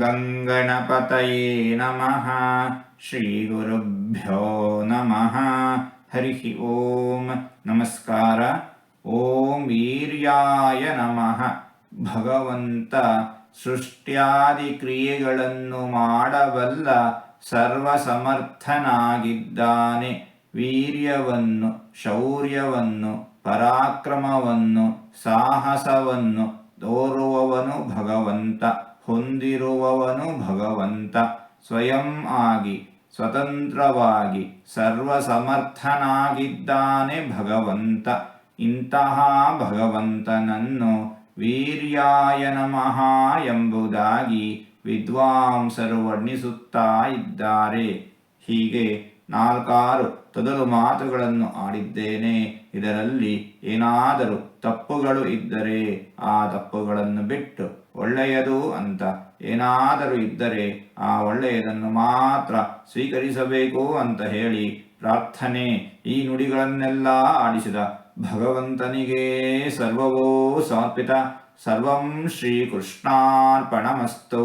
ಗಂಗಣಪತಯೇ ನಮಃ. ಶ್ರೀ ಗುರುಭ್ಯೋ ನಮಃ. ಹರಿ ಓಂ. ನಮಸ್ಕಾರ. ಓಂ ವೀರ್ಯಾಯ ನಮಃ. ಭಗವಂತ ಸೃಷ್ಟ್ಯಾದಿ ಕ್ರಿಯೆಗಳನ್ನು ಮಾಡಬಲ್ಲ ಸರ್ವಸಮರ್ಥನಾಗಿದ್ದಾನೆ. ವೀರ್ಯವನ್ನು, ಶೌರ್ಯವನ್ನು, ಪರಾಕ್ರಮವನ್ನು, ಸಾಹಸವನ್ನು ತೋರುವವನು ಭಗವಂತ, ಹೊಂದಿರುವವನು ಭಗವಂತ. ಸ್ವಯಂ ಆಗಿ ಸ್ವತಂತ್ರವಾಗಿ ಸರ್ವಸಮರ್ಥನಾಗಿದ್ದಾನೆ ಭಗವಂತ. ಇಂತಹ ಭಗವಂತನನ್ನು ವೀರ್ಯಾಯ ನಮಃ ಎಂಬುದಾಗಿ ವಿದ್ವಾಂಸರು ವರ್ಣಿಸುತ್ತಾ ಇದ್ದಾರೆ. ಹೀಗೆ 4 ತೊದಲು ಮಾತುಗಳನ್ನು ಆಡಿದ್ದೇನೆ. ಇದರಲ್ಲಿ ಏನಾದರೂ ತಪ್ಪುಗಳು ಇದ್ದರೆ ಆ ತಪ್ಪುಗಳನ್ನು ಬಿಟ್ಟು ಒಳ್ಳೆಯದು ಅಂತ ಏನಾದರೂ ಇದ್ದರೆ ಆ ಒಳ್ಳೆಯದನ್ನು ಮಾತ್ರ ಸ್ವೀಕರಿಸಬೇಕು ಅಂತ ಹೇಳಿ ಪ್ರಾರ್ಥನೆ. ಈ ನುಡಿಗಳನ್ನೆಲ್ಲ ಆಡಿಸಿದ ಭಗವಂತನಿಗೇ ಸರ್ವವೂ ಸಮರ್ಪಿತ. ಸರ್ವಂ ಶ್ರೀಕೃಷ್ಣಾರ್ಪಣಮಸ್ತು.